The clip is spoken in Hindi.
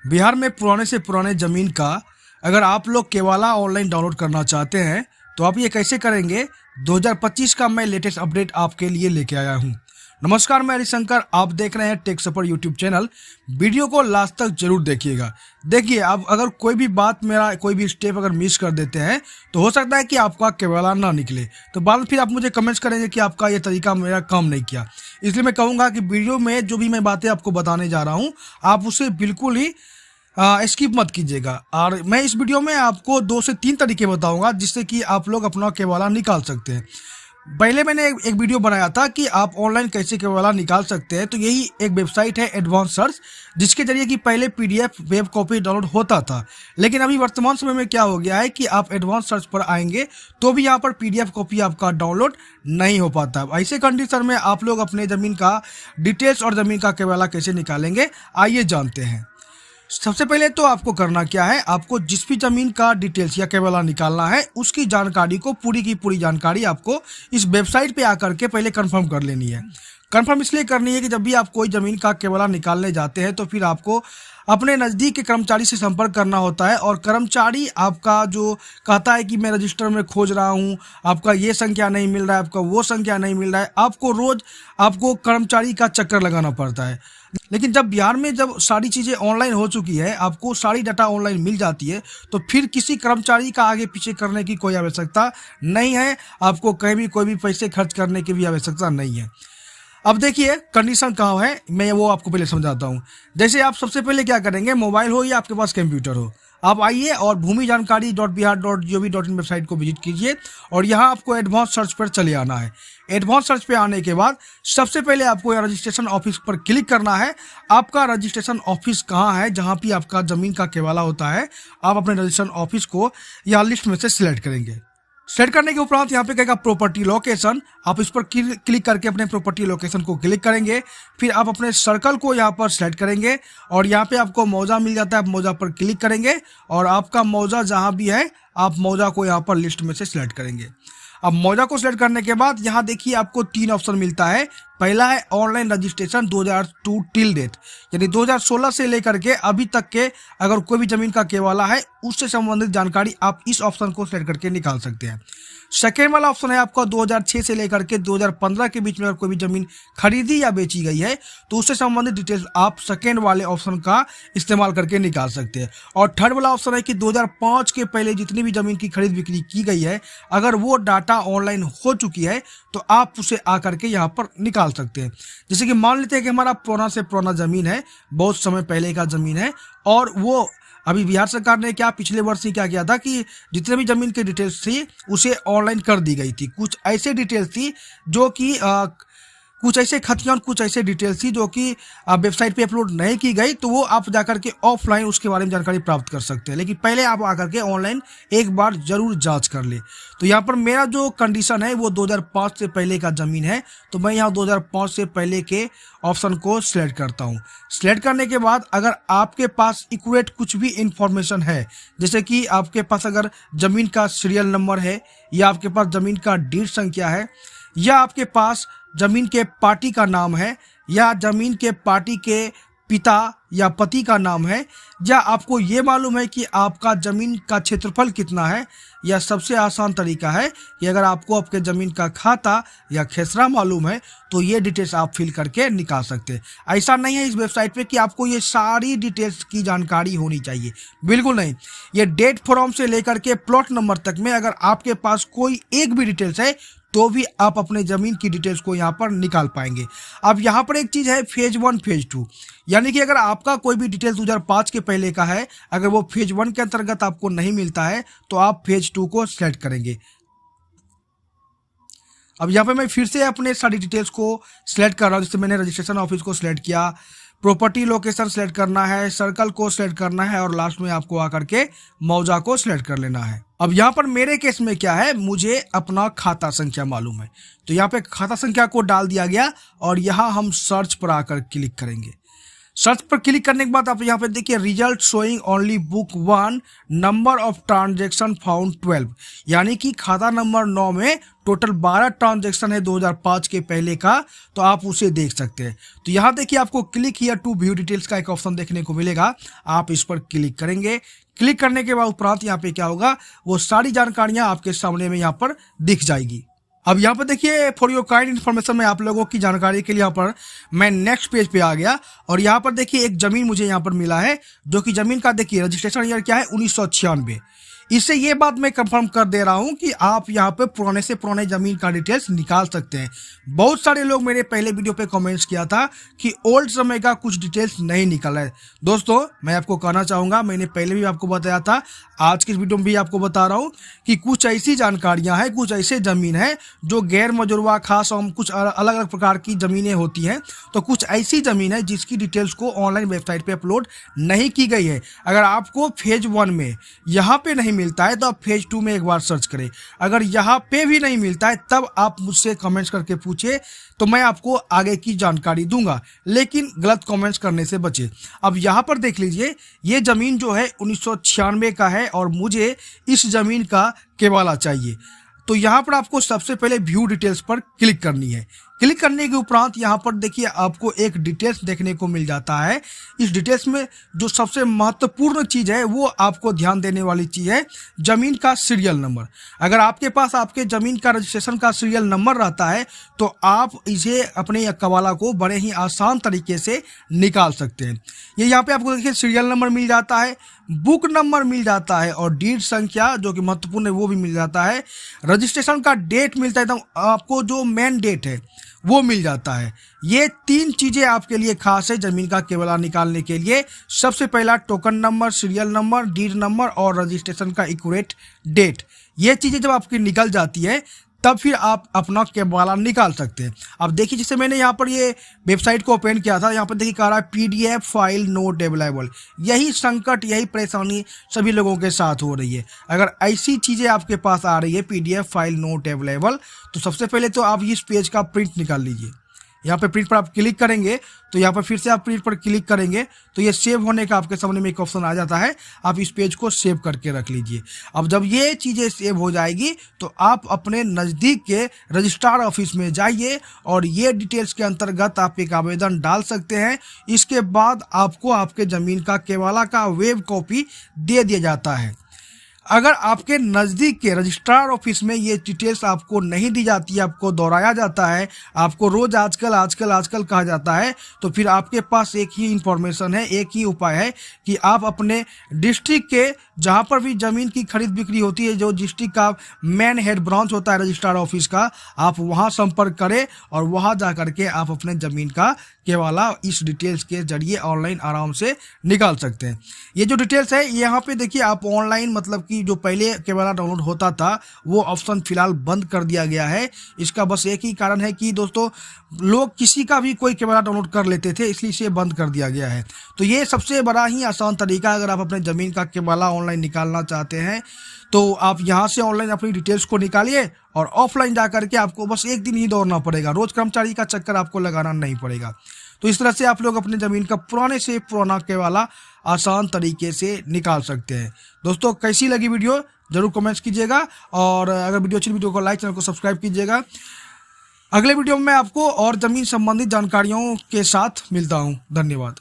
बिहार में पुराने से पुराने ज़मीन का अगर आप लोग केवाला ऑनलाइन डाउनलोड करना चाहते हैं तो आप ये कैसे करेंगे। 2025 का मैं लेटेस्ट अपडेट आपके लिए लेके आया हूँ। नमस्कार, मैं हरिशंकर, आप देख रहे हैं tech support YouTube channel. Video को लास्ट तक जरूर देखिएगा। देखिए, आप अगर कोई भी बात, मेरा कोई भी स्टेप अगर मिस कर देते हैं तो हो सकता है कि आपका केवाला ना निकले, तो बाद में फिर आप मुझे कमेंट्स करेंगे कि आपका ये तरीका मेरा काम नहीं किया। इसलिए मैं कहूँगा कि वीडियो में जो भी मैं बातें आपको बताने जा रहा हूँ आप उसे बिल्कुल ही स्किप मत कीजिएगा। और मैं इस वीडियो में आपको 2 से 3 तरीके बताऊंगा जिससे कि आप लोग अपना केवाला निकाल सकते हैं। पहले मैंने एक वीडियो बनाया था कि आप ऑनलाइन कैसे केवाला निकाल सकते हैं, तो यही एक वेबसाइट है एडवांस सर्च, जिसके जरिए कि पहले पीडीएफ वेब कॉपी डाउनलोड होता था। लेकिन अभी वर्तमान समय में क्या हो गया है कि आप एडवांस सर्च पर आएंगे तो भी यहाँ पर पीडीएफ कॉपी आपका डाउनलोड नहीं हो पाता। ऐसे कंडीशन में आप लोग अपने ज़मीन का डिटेल्स और ज़मीन का केवाला कैसे निकालेंगे, आइए जानते हैं। सबसे पहले तो आपको करना क्या है, आपको जिस भी जमीन का डिटेल्स या केवाला निकालना है उसकी जानकारी को, पूरी की पूरी जानकारी आपको इस वेबसाइट पे आकर के पहले कंफर्म कर लेनी है। कंफर्म इसलिए करनी है कि जब भी आप कोई जमीन का केवाला निकालने जाते हैं तो फिर आपको अपने नज़दीक के कर्मचारी से संपर्क करना होता है, और कर्मचारी आपका जो कहता है कि मैं रजिस्टर में खोज रहा हूँ, आपका ये संख्या नहीं मिल रहा है, आपका वो संख्या नहीं मिल रहा है, आपको रोज आपको कर्मचारी का चक्कर लगाना पड़ता है। लेकिन जब बिहार में जब सारी चीज़ें ऑनलाइन हो चुकी है, आपको सारी डाटा ऑनलाइन मिल जाती है, तो फिर किसी कर्मचारी का आगे पीछे करने की कोई आवश्यकता नहीं है। आपको कहीं भी कोई भी पैसे खर्च करने की भी आवश्यकता नहीं है। अब देखिए कंडीशन कहाँ है, मैं वो आपको पहले समझाता हूँ। जैसे आप सबसे पहले क्या करेंगे, मोबाइल हो या आपके पास कंप्यूटर हो, आप आइए और भूमि जानकारी .bihar.gov.in वेबसाइट को विजिट कीजिए और यहाँ आपको एडवांस सर्च पर चले आना है। एडवांस सर्च पे आने के बाद सबसे पहले आपको यहाँ रजिस्ट्रेशन ऑफिस पर क्लिक करना है। आपका रजिस्ट्रेशन ऑफिस कहाँ है, जहाँ भी आपका ज़मीन का केवाला होता है, आप अपने रजिस्ट्रेशन ऑफिस को यहाँ लिस्ट में से सिलेक्ट करेंगे। सेट करने के उपरांत यहाँ पे कहेगा प्रॉपर्टी लोकेशन, आप इस पर क्लिक करके अपने प्रॉपर्टी लोकेशन को क्लिक करेंगे। फिर आप अपने सर्कल को यहाँ पर सेलेक्ट करेंगे और यहाँ पे आपको मौजा मिल जाता है, आप मौजा पर क्लिक करेंगे और आपका मौजा जहाँ भी है आप मौजा को यहाँ पर लिस्ट में से सिलेक्ट करेंगे। अब मौजा को सिलेक्ट करने के बाद यहाँ देखिए आपको 3 ऑप्शन मिलता है। पहला है ऑनलाइन रजिस्ट्रेशन 2002 टिल डेट, यानी 2016 से लेकर के अभी तक के अगर कोई भी जमीन का केवाला है उससे संबंधित जानकारी आप इस ऑप्शन को सिलेक्ट करके निकाल सकते हैं। सेकेंड वाला ऑप्शन है आपका 2006 से लेकर के 2015 के बीच में अगर कोई भी जमीन खरीदी या बेची गई है तो उससे संबंधित डिटेल्स आप सेकेंड वाले ऑप्शन का इस्तेमाल करके निकाल सकते हैं। और थर्ड वाला ऑप्शन है कि 2005 के पहले जितनी भी जमीन की खरीद बिक्री की गई है, अगर वो डाटा ऑनलाइन हो चुकी है तो आप उसे आकर के यहाँ पर निकाल सकते हैं। जैसे कि मान लेते हैं कि हमारा पुराना से पुराना जमीन है, बहुत समय पहले का जमीन है, और वो अभी बिहार सरकार ने क्या पिछले वर्ष ही क्या किया था कि जितने भी जमीन की डिटेल्स थी उसे ऑनलाइन कर दी गई थी। कुछ ऐसे डिटेल्स थी जो कि कुछ ऐसे खतियाँ और कुछ ऐसे डिटेल्स थी जो कि वेबसाइट पे अपलोड नहीं की गई, तो वो आप जाकर के ऑफलाइन उसके बारे में जानकारी प्राप्त कर सकते हैं। लेकिन पहले आप आकर के ऑनलाइन एक बार जरूर जांच कर ले। तो यहाँ पर मेरा जो कंडीशन है वो 2005 से पहले का ज़मीन है, तो मैं यहाँ 2005 से पहले के ऑप्शन को सिलेक्ट करता हूँ। सिलेक्ट करने के बाद अगर आपके पास एक्यूरेट कुछ भी इंफॉर्मेशन है, जैसे कि आपके पास अगर ज़मीन का सीरियल नंबर है, या आपके पास ज़मीन का डीड संख्या है, या आपके पास जमीन के पार्टी का नाम है, या जमीन के पार्टी के पिता या पति का नाम है, या आपको ये मालूम है कि आपका जमीन का क्षेत्रफल कितना है, या सबसे आसान तरीका है कि अगर आपको आपके जमीन का खाता या खेसरा मालूम है तो ये डिटेल्स आप फिल करके निकाल सकते हैं। ऐसा नहीं है इस वेबसाइट पे कि आपको ये सारी डिटेल्स की जानकारी होनी चाहिए, बिल्कुल नहीं। ये डेट फ्रॉम से लेकर के प्लॉट नंबर तक में अगर आपके पास कोई एक भी डिटेल्स है तो भी आप अपने ज़मीन की डिटेल्स को यहाँ पर निकाल पाएंगे। अब यहाँ पर एक चीज़ है फेज 1 फेज 2, यानी कि अगर आपका कोई भी डिटेल्स 2005 के पहले का है, अगर वो फेज 1 के अंतर्गत आपको नहीं मिलता है तो आप फेज 2 को सिलेक्ट करेंगे। अब यहाँ पे मैं फिर से अपने सारी डिटेल्स को सिलेक्ट कर रहा हूँ। जैसे मैंने रजिस्ट्रेशन ऑफिस को सिलेक्ट किया, प्रॉपर्टी लोकेशन सिलेक्ट करना है, सर्कल को सिलेक्ट करना है, और लास्ट में आपको आकर के मौजा को सिलेक्ट कर लेना है। अब यहाँ पर मेरे केस में क्या है, मुझे अपना खाता संख्या मालूम है, तो यहाँ पे खाता संख्या को डाल दिया गया और यहाँ हम सर्च पर आकर क्लिक करेंगे। सर्च पर क्लिक करने के बाद आप यहाँ पे देखिए result showing only book 1 number of transaction found 12, यानी कि खाता नंबर 9 में टोटल 12 ट्रांजेक्शन है 2005 के पहले का, तो आप उसे देख सकते हैं। तो यहाँ देखिए आपको click here to view details का एक ऑप्शन देखने को मिलेगा, आप इस पर क्लिक करेंगे। क्लिक करने के बाद उपरांत यहाँ पे क्या होगा, वो सारी जानकारियां आपके सामने में यहाँ पर दिख जाएगी। अब यहाँ पर देखिए फॉर योर काइंड इन्फॉर्मेशन में आप लोगों की जानकारी के लिए यहाँ पर मैं नेक्स्ट पेज पे आ गया और यहाँ पर देखिए एक जमीन मुझे यहाँ पर मिला है, जो कि जमीन का देखिए रजिस्ट्रेशन ईयर क्या है 1996। इससे ये बात मैं कंफर्म कर दे रहा हूं कि आप यहाँ पे पुराने से पुराने जमीन का डिटेल्स निकाल सकते हैं। बहुत सारे लोग मेरे पहले वीडियो पे कमेंट्स किया था कि ओल्ड समय का कुछ डिटेल्स नहीं निकला है। दोस्तों मैं आपको कहना चाहूंगा, मैंने पहले भी आपको बताया था, आज की वीडियो में भी आपको बता रहा हूँ कि कुछ ऐसी जानकारियां हैं, कुछ ऐसे जमीन है जो गैर मजुरवा खास और कुछ अलग अलग प्रकार की जमीनें होती हैं। तो कुछ ऐसी जमीन है जिसकी डिटेल्स को ऑनलाइन वेबसाइट पे अपलोड नहीं की गई है। अगर आपको फेज 1 में यहाँ पे नहीं मिलता है तो आप फेज 2 में एक बार सर्च करें। अगर यहाँ पे भी नहीं मिलता है तब आप मुझसे कमेंट्स करके पूछे, तो मैं आपको आगे की जानकारी दूंगा, लेकिन गलत कमेंट्स करने से बचे। अब यहाँ पर देख लीजिए, ये जमीन जो है 1996 का है और मुझे इस जमीन का केवाला चाहिए। तो यहाँ पर आपको सबसे पहले व्यू डिटेल्स पर क्लिक करनी है। क्लिक करने के उपरांत यहाँ पर देखिए आपको एक डिटेल्स देखने को मिल जाता है। इस डिटेल्स में जो सबसे महत्वपूर्ण चीज़ है वो आपको ध्यान देने वाली चीज़ है जमीन का सीरियल नंबर। अगर आपके पास आपके ज़मीन का रजिस्ट्रेशन का सीरियल नंबर रहता है तो आप इसे अपने कवाला को बड़े ही आसान तरीके से निकाल सकते हैं। ये यहाँ पे आपको देखिए सीरियल नंबर मिल जाता है, बुक नंबर मिल जाता है और डीड संख्या जो कि महत्वपूर्ण है वो भी मिल जाता है। रजिस्ट्रेशन का डेट मिलता है, एकदम आपको जो मेन डेट है वो मिल जाता है। ये 3 चीजें आपके लिए खास है जमीन का केवाला निकालने के लिए। सबसे पहला token number, serial number, deed number और रजिस्ट्रेशन का एक्यूरेट डेट। ये चीजें जब आपकी निकल जाती है तब फिर आप अपना केवाला निकाल सकते हैं। अब देखिए जैसे मैंने यहाँ पर ये वेबसाइट को ओपन किया था, यहाँ पर देखिए कह रहा है PDF फाइल नोट अवेलेबल। यही संकट, यही परेशानी सभी लोगों के साथ हो रही है। अगर ऐसी चीज़ें आपके पास आ रही है PDF फाइल नोट अवेलेबल, तो सबसे पहले तो आप इस पेज का प्रिंट निकाल लीजिए। यहाँ पे प्रिंट पर आप क्लिक करेंगे तो यहाँ पर फिर से आप प्रिंट पर क्लिक करेंगे तो ये सेव होने का आपके सामने में एक ऑप्शन आ जाता है। आप इस पेज को सेव करके रख लीजिए। अब जब ये चीज़ें सेव हो जाएगी तो आप अपने नज़दीक के रजिस्ट्रार ऑफिस में जाइए और ये डिटेल्स के अंतर्गत आप एक आवेदन डाल सकते हैं। इसके बाद आपको आपके ज़मीन का केवाला का वेब कॉपी दे दिया जाता है। अगर आपके नज़दीक के रजिस्ट्रार ऑफिस में ये डिटेल्स आपको नहीं दी जाती है, आपको दोहराया जाता है, आपको रोज़ आजकल कहा जाता है, तो फिर आपके पास एक ही इंफॉर्मेशन है, एक ही उपाय है कि आप अपने डिस्ट्रिक्ट के जहाँ पर भी ज़मीन की खरीद बिक्री होती है, जो डिस्ट्रिक्ट का मेन हेड ब्रांच होता है रजिस्ट्रार ऑफिस का, आप वहाँ संपर्क करें और वहाँ जा करके आप अपने ज़मीन का केवाला इस डिटेल्स के जरिए ऑनलाइन आराम से निकाल सकते हैं। ये जो डिटेल्स है यहाँ पे देखिए आप ऑनलाइन, मतलब कि जो पहले केवाला डाउनलोड होता था वो ऑप्शन फिलहाल बंद कर दिया गया है। इसका बस एक ही कारण है कि दोस्तों लोग किसी का भी कोई केवाला डाउनलोड कर लेते थे, इसलिए इसे बंद कर दिया गया है। तो ये सबसे बड़ा ही आसान तरीका, अगर आप अपने ज़मीन का केवाला ऑनलाइन निकालना चाहते हैं तो आप यहाँ से ऑनलाइन अपनी डिटेल्स को निकालिए और ऑफलाइन जा करके आपको बस एक दिन ही दौड़ना पड़ेगा, रोज कर्मचारी का चक्कर आपको लगाना नहीं पड़ेगा। तो इस तरह से आप लोग अपने ज़मीन का पुराने से पुराना केवाला आसान तरीके से निकाल सकते हैं। दोस्तों कैसी लगी वीडियो जरूर कमेंट्स कीजिएगा और अगर वीडियो अच्छी वीडियो को लाइक, चैनल को सब्सक्राइब कीजिएगा। अगले वीडियो में मैं आपको और ज़मीन संबंधित जानकारियों के साथ मिलता हूँ। धन्यवाद।